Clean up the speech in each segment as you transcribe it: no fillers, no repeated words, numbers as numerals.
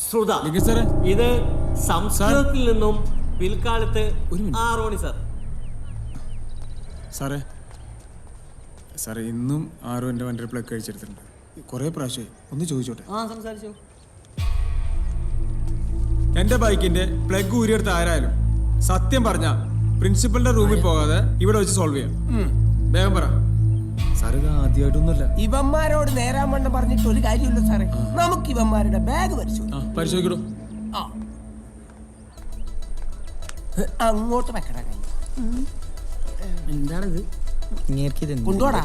ശ്രുത, സാറേ ഇത് സംസ്കൃതത്തിൽ നിന്നും പിൽക്കാലത്ത് റോണി സാർ. സാറേ സാറേ ഇന്നും ആരോ എൻ്റെ വണ്ടിയുടെ പ്ലഗ് കഴിച്ചെടുത്തിട്ടുണ്ട്. കുറേ പ്രാവശ്യമായി. ഒന്ന് ചോദിച്ചോട്ടെ? സംസാരിച്ചു. എൻ്റെ ബൈക്കിന്റെ പ്ലഗ് ഊരിയെടുത്ത് ആരായാലും സത്യം പറഞ്ഞ പ്രിൻസിപ്പലിന്റെ റൂമിൽ പോകാതെ ഇവിടെ വെച്ച് സോൾവ് ചെയ്യാം. വേഗം പറ സാർ. ഇത് ആദ്യമായിട്ടൊന്നുമല്ല. ഇവന്മാരോട് നേരാൻ വണ്ണം പറഞ്ഞിട്ട് ഒരു കാര്യമില്ല സാറേ. നമുക്ക് ഇവന്മാരുടെ ബാഗ് പരിശോധിക്കണോ? അങ്ങോട്ട് വെക്കടാ കൈ. എന്താണിത്? കൊണ്ടോടാ.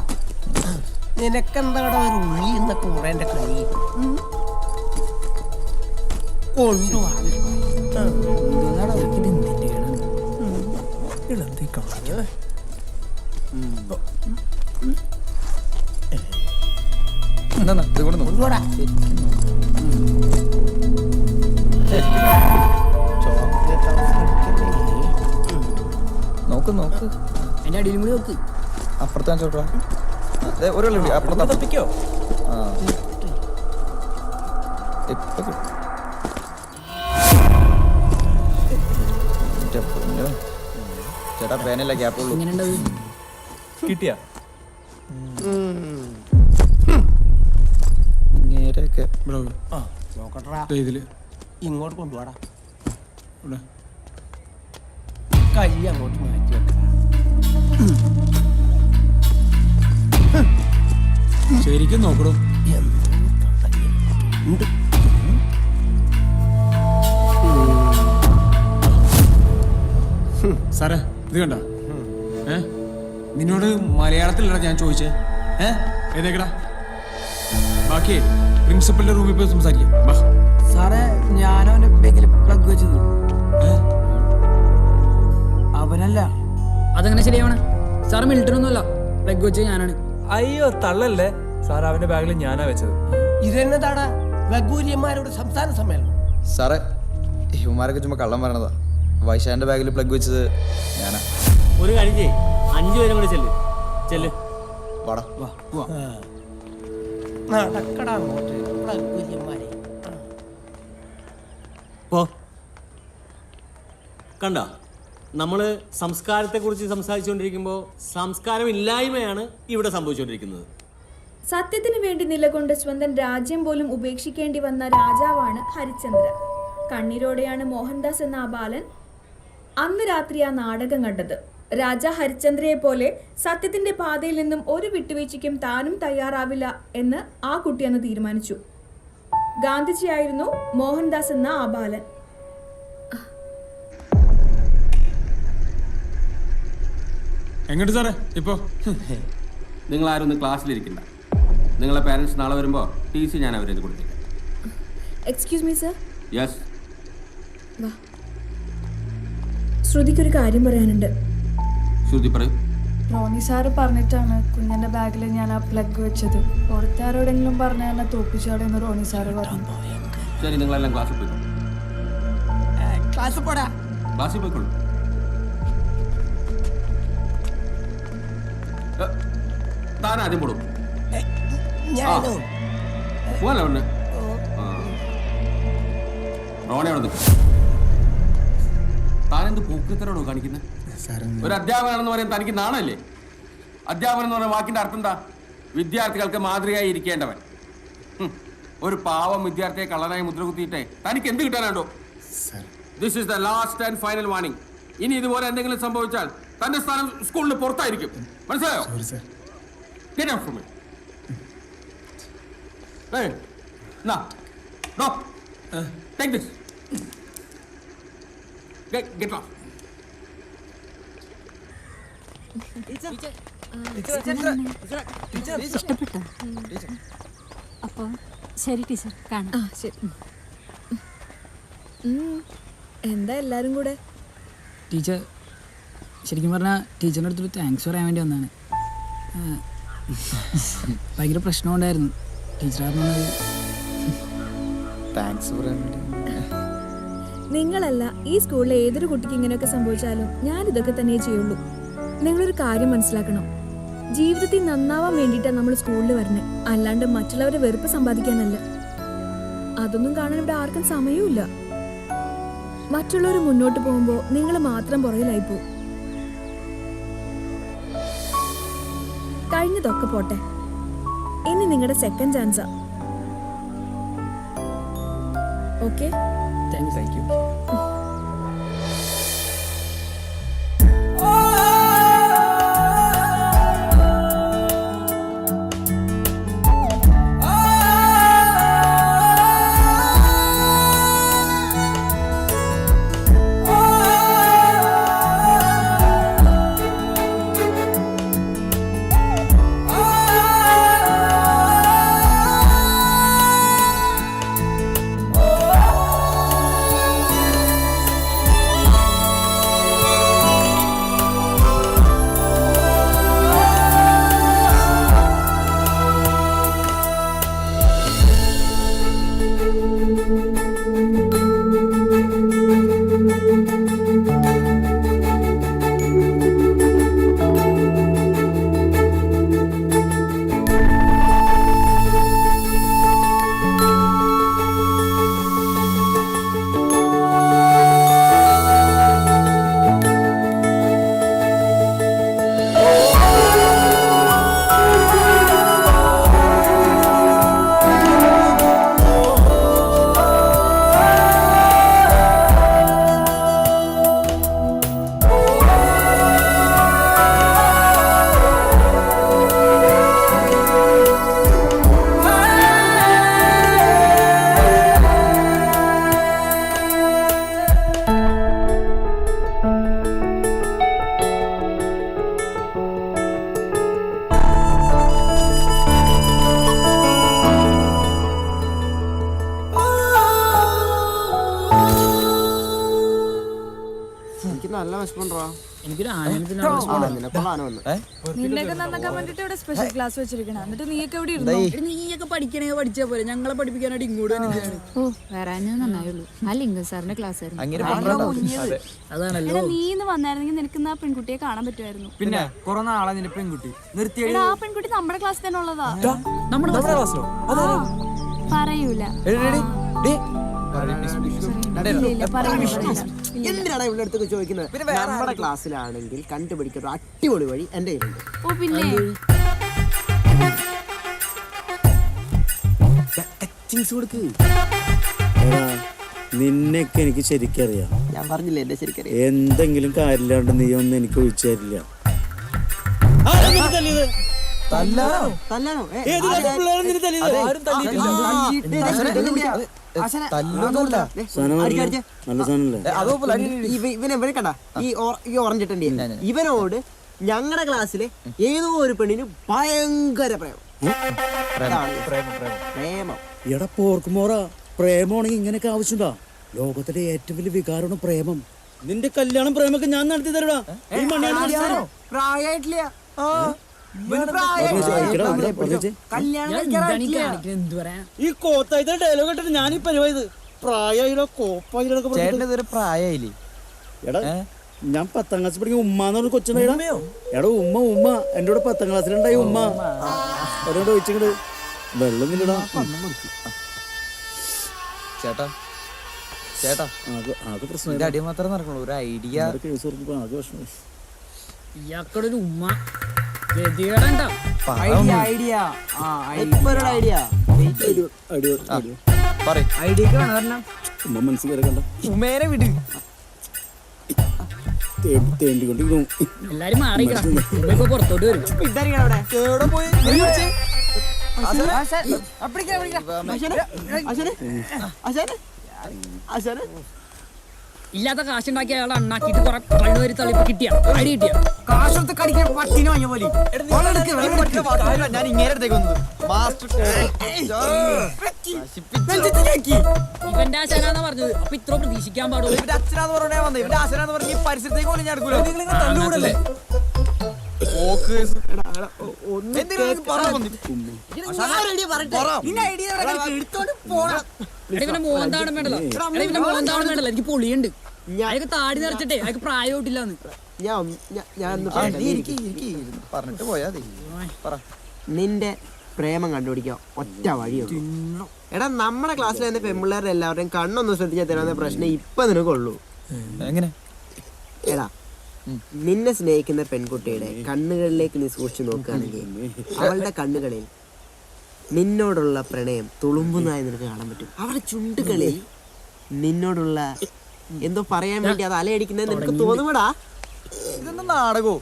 നിനക്കെന്താടാ ഒരു ഉള്ളി എന്നൊക്കെ ഉറേന്റെ കളി? കൊണ്ടുപോവാ. കൊണ്ടുപോടാ. നോക്ക് നോക്ക്, എന്റെ അടിയിലും കൂടി നോക്ക്. അപ്പുറത്താൻ ചോട്ടാ. അപ്പുറത്ത് തപ്പിക്കോ? ചേട്ടാ പേനല്ല ഗ്യാപ്പുള്ളൂ. കിട്ടിയാ നേരെയൊക്കെ ഇങ്ങോട്ട് കൊണ്ടുപോടാ. കൈ അങ്ങോട്ട് മാറ്റി വെക്ക. ശരിക്കും നോക്കണോ? സാറേ ഇത് കണ്ട? നിന്നോട് മലയാളത്തിലല്ല ഞാൻ ചോദിച്ചേ. ഏതേക്കടാ? ബാക്കി പ്രിൻസിപ്പലിന്റെ റൂമിൽ പോയി സംസാരിക്കാം. സാറേ, ഞാനവന്റെ ബാഗിൽ പ്ലഗ് വെച്ചത് അവനല്ല. അതെങ്ങനെ ശരിയാവണേ? സാറ് മിലിറ്ററി ഒന്നുമല്ല, പ്ലഗ് വെച്ചത് ഞാനാണ്. അയ്യോ തള്ളല്ലേ സാർ, അവന്റെ ബാഗിൽ ഞാനാ വെച്ചത്. ഇതെന്നതാടാ ലഘൂര്യന്മാരുടെ സംസ്ഥാന സമ്മേളനം? സാറേ, ഹ്യൂമാരൊക്കെ ചുമ്മാ കള്ളം പറഞ്ഞതാ. വൈശാന്റെ ബാഗിൽ പ്ലഗ് വെച്ചത് ഞാനാ. ഒരു കാര്യം ചെയ്യ്, 5 പേരും കൂടെ ചെല്ല്. വാടാ. നടക്കടാ അങ്ങോട്ട് ലഘൂര്യന്മാരെ. കണ്ട, നമ്മള് സംസ്കാരത്തെക്കുറിച്ച് സംസാരിച്ചുകൊണ്ടിരിക്കുമ്പോൾ സംസ്കാരമില്ലായ്മയാണ് ഇവിടെ സംഭവിച്ചുകൊണ്ടിരിക്കുന്നത്. സത്യത്തിന് വേണ്ടി നിലകൊണ്ട് സ്വന്തം രാജ്യം പോലും ഉപേക്ഷിക്കേണ്ടി വന്ന രാജാവാണ് ഹരിശ്ചന്ദ്ര. കണ്ണീരോടെയാണ് മോഹൻദാസ് എന്ന ആ ബാലൻ അന്ന് രാത്രി ആ നാടകം കണ്ടത്. രാജ ഹരിശ്ചന്ദ്രയെ പോലെ സത്യത്തിന്റെ പാതയിൽ നിന്നും ഒരു വിട്ടുവീഴ്ചയ്ക്കും താനും തയ്യാറാവില്ല എന്ന് ആ കുട്ടി അന്ന് തീരുമാനിച്ചു. ഗാന്ധിജിയായിരുന്നു മോഹൻദാസ് എന്ന ആ ബാലൻ. എങ്ങോട്ട് സാറേ ഇപ്പോ? നിങ്ങൾ ആരും ഒന്ന് ക്ലാസ്സിലിരിക്കണ്ട. നിങ്ങളെ പാരൻസ് നാളെ വരുമ്പോൾ TC ഞാൻ അവരെ കൊടുത്തേക്കാം. Excuse me sir. യെസ്. ശ്രുതിക്കൊരു കാര്യം പറയാനുണ്ട്. ശ്രുതി പറയൂ. റോണി സാറ് പറഞ്ഞിട്ടാണ് കുഞ്ഞിന്റെ ബാഗിൽ ഞാൻ ആ പ്ലഗ് വെച്ചത്. പുറത്താരോടെങ്കിലും പറഞ്ഞ എന്നെ തോപ്പിച്ചാടെന്ന് റോണി സാറ് പറഞ്ഞു. ശരി, നിങ്ങളെല്ലാം ക്ലാസ്സിൽ പോയിക്കോളൂ. ക്ലാസ്സിൽ പോയിക്കോളൂ. താൻ ആദ്യം പോടും. പോവല്ലോ ഒന്ന്. റോണി അവിടെ നിൽക്കും. താനെന്ത് പൂക്കത്തരോടോ കാണിക്കുന്നത്? ഒരു അധ്യാപകനാണെന്ന് പറയാൻ തനിക്ക് നാണല്ലേ? അധ്യാപകൻ എന്ന് പറയുന്ന വാക്കിന്റെ അർത്ഥം എന്താ? വിദ്യാർത്ഥികൾക്ക് മാതൃകയായി ഇരിക്കേണ്ടവൻ. ഒരു പാവം വിദ്യാർത്ഥിയെ കള്ളനായി മുദ്ര കുത്തിയിട്ടേ തനിക്ക് എന്ത് കിട്ടാനാണ്ടോ? This is the last and final warning. ഇനി ഇതുപോലെ എന്തെങ്കിലും സംഭവിച്ചാൽ തന്റെ സ്ഥാനം സ്കൂളിന് പുറത്തായിരിക്കും. മനസ്സിലായോ? Get out from it. Hey, now, no, take this. Get off. ഇഷ്ടപ്പെട്ടോ? അപ്പോൾ ശരി ടീച്ചർ, കാണാം. ശരി. എന്താ എല്ലാരും കൂടെ? ടീച്ചർ, ശരിക്കും പറഞ്ഞാൽ ടീച്ചറിൻ്റെ അടുത്തൊരു താങ്ക്സ് പറയാൻ വേണ്ടി വന്നതാണ്. ഭയങ്കര പ്രശ്നമുണ്ടായിരുന്നു. ടീച്ചർ താങ്ക്സ് പറയാൻ വേണ്ടി. നിങ്ങളല്ല, ഈ സ്കൂളിലെ ഏതൊരു കുട്ടിക്ക് ഇങ്ങനെയൊക്കെ സംഭവിച്ചാലും ഞാൻ ഇതൊക്കെ തന്നെ ചെയ്യുള്ളൂ. നിങ്ങളൊരു കാര്യം മനസ്സിലാക്കണം. ജീവിതത്തിൽ നന്നാവാൻ വേണ്ടിയിട്ടാണ് നമ്മൾ സ്കൂളിൽ വരുന്നത്, അല്ലാണ്ട് മറ്റുള്ളവരെ വെറുപ്പ് സമ്പാദിക്കാനല്ല. അതൊന്നും കാണാൻ ഇവിടെ ആർക്കും സമയമില്ല. മറ്റുള്ളവർ മുന്നോട്ട് പോകുമ്പോ നിങ്ങൾ മാത്രം പുറകിലായി പോകും. കഴിഞ്ഞതൊക്കെ പോട്ടെ, ഇനി നിങ്ങളുടെ സെക്കൻഡ് ചാൻസാ. ഓക്കെ? Thank you. നിന്നെയൊക്കെ നന്നാക്കാൻ വേണ്ടിട്ട് ഇവിടെ സ്പെഷ്യൽ ക്ലാസ് വെച്ചിരിക്കണം. എന്നിട്ട് നീയൊക്കെ എവിടെ ഇരുന്നു? നീയൊക്കെ പഠിക്കണേ പഠിച്ചാ പോലെ ഞങ്ങളെ പഠിപ്പിക്കാനായിട്ട് ഇങ്ങോട്ട് ഓ വരാനേ നന്നായുള്ളൂ. ആ ലിംഗം സാറിന്റെ ക്ലാസ് ആയിരുന്നു. അതാണല്ലോ. നീ ഇന്ന് വന്നായിരുന്നെങ്കിൽ നിനക്ക് ആ പെൺകുട്ടിയെ കാണാൻ പറ്റുമായിരുന്നു. പിന്നെ കുറെ നാളെ നിന്റെ പെൺകുട്ടി നിർത്തി. എടാ, ആ പെൺകുട്ടി നമ്മുടെ ക്ലാസ് തന്നെ ഉള്ളതാ. നമ്മുടെ ക്ലാസ്സിലോ? പറയൂല. ഇല്ല, പറയൂല. എന്തിനാണ് ഇവിടെ അടുത്തൊക്കെ ചോദിക്കുന്നത്? നമ്മുടെ ക്ലാസ്സിലാണെങ്കിൽ കണ്ടുപിടിക്കുന്ന ഒരു അടിപൊളി വഴി എന്റെ കയ്യിലുണ്ട്. ഓ പിന്നെ നിന്നെയൊക്കെ എനിക്ക് ശരിക്കറിയാം. ഞാൻ പറഞ്ഞില്ലേ എന്റെ ശരിക്കറിയാം. എന്തെങ്കിലും കാര്യമില്ലാണ്ട് നീ ഒന്നും എനിക്ക് ഒഴിച്ചു തരില്ല. തല്ലാനോ? ഇവനെ കണ്ട ഈ ഓറഞ്ചിട്ടുണ്ട്. ഇവനോട് ഞങ്ങളുടെ ക്ലാസ്സിലെ ഏതോ ഒരു പെണ്ണിന് ഭയങ്കര പ്രേമം. എടാ പോർക്കുമോറ, പ്രേമമാണെങ്കിൽ ഇങ്ങനെയൊക്കെ ആവശ്യമുണ്ടാ? ലോകത്തിലെ ഏറ്റവും വലിയ വികാരമാണ് പ്രേമം. നിന്റെ കല്യാണം പ്രേമൊക്കെ ഞാൻ നടത്തി തരടാ. ഈ മണിയാണ് പ്രായമായിട്ടില്ല. ഈ കോത്തായിട്ട് ഡയലോഗ് ഇട്ടിട്ട് ഞാൻ ഈ പരിപാടി പ്രായമായില്ലോ കോപ്പായിട്ടൊക്കെ പ്രായമായില്ലേ? എടാ ഞാൻ 10ാം ക്ലാസ് പഠിക്കുന്ന ഉമ്മാന്ന് പറഞ്ഞ കൊച്ചുണ്ടായിടാ. എടാ ഉമ്മ എന്റെ കൂടെ 10ാം ക്ലാസ്സിലുണ്ടായി ഉമ്മ. അവരോട് ചോദിച്ചിട്ട് വെള്ളം നില്ലടാ. ചേട്ടാ ആകെ പ്രശ്നം അടി മാത്രമേ നടക്കുള്ളൂ. ഒരു ഐഡിയ കേസ് കൊടുത്തപ്പോ ആകെ പ്രശ്നം. ഇയാക്കടെ ഒരു ഉമ്മ ഉമ്മ മനസ്സിൽ കയറി കണ്ട ഉമേനെ വിട്. തേണ്ടിക്കൊണ്ടിരിക്കുന്നു. എല്ലാരും മാറിക്കോ, പുറത്തോട്ട് വരും. ഇല്ലാത്ത കാശുണ്ടാക്കി അയാൾ അണ്ണാക്കിട്ട് കുറെ കള്ളുവരി തളിപ്പ് കിട്ടിയ അടി കിട്ടിയ കാശൊക്കെ കടിക്കാൻ പട്ടിന് വാങ്ങിയ പോലെ. ഞാൻ ഇങ്ങനെ അടുത്തേക്ക് വന്നത് ഇവന്റെ ആശാനാന്നാ പറഞ്ഞത്. അപ്പൊ ഇത്ര പ്രതീക്ഷിക്കാൻ പാടുള്ളൂ. ഇവന്റെ അച്ഛനാന്ന് പറഞ്ഞാ വന്നത്. ഇവന്റെ ആശനാന്ന് പറഞ്ഞ ഈ പരിസരത്തേക്ക് പോലും ഞാൻ എടുക്കൂല. തല്ലുകൂടല്ലേ? ഇവന്റെ മോന്താവണം വേണ്ടല്ലോ. ഇവന്റെ മോന്താവണം വേണ്ടല്ലോ. എനിക്ക് പൊളിയുണ്ട്. അയാൾക്ക് താടി നിറച്ചിട്ടേ അയാൾക്ക് പ്രായമായിട്ടില്ലാന്ന്. പറഞ്ഞിട്ട് പോയാ നിന്റെ പ്രേമം കണ്ടുപിടിക്കുക ഒറ്റ വഴിയുള്ളൂ. എടാ നമ്മുടെ ക്ലാസ്സിൽ തന്നെ പെൺപിള്ളേരുടെ എല്ലാവരുടെയും കണ്ണൊന്നും ശ്രദ്ധിച്ചാൽ തരാവുന്ന പ്രശ്നം ഇപ്പൊ നിനക്കുള്ളൂ. എങ്ങനെ? എടാ നിന്നെ സ്നേഹിക്കുന്ന പെൺകുട്ടിയുടെ കണ്ണുകളിലേക്ക് നീ സൂക്ഷിച്ചു നോക്കുകയാണെങ്കിൽ അവളുടെ കണ്ണുകളിൽ നിന്നോടുള്ള പ്രണയം തുളുമ്പുന്നതായി നിനക്ക് കാണാൻ പറ്റും. അവളുടെ ചുണ്ടുകളിൽ നിന്നോടുള്ള എന്തോ പറയാൻ വേണ്ടി അത് അലയടിക്കുന്നത് നിനക്ക് തോന്നുമടാ. ഇതെന്താ നാടകോ?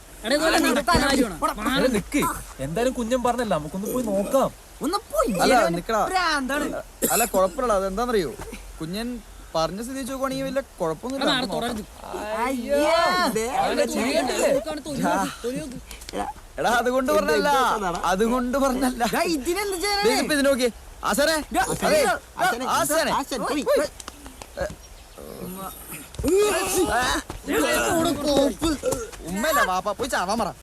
നിക്ക്, എന്തായാലും കുഞ്ഞൻ പറഞ്ഞല്ല, നമുക്കൊന്ന് പോയി നോക്കാം. അല്ല നിക്കടാ, അല്ല കുഴപ്പമില്ല. അതെന്താന്നറിയോ, കുഞ്ഞൻ പറഞ്ഞ സ്ഥിതി നോക്കുവാണെങ്കിൽ വലിയ കുഴപ്പമൊന്നുമില്ല. എടാ അതുകൊണ്ട് പറഞ്ഞല്ല, അതുകൊണ്ട് പറഞ്ഞല്ല. ഇത് നോക്കി ആശാനെ, ആശാനെ ഉമ്മല്ല വാപ്പ പോയി ചാവാൻ പറ.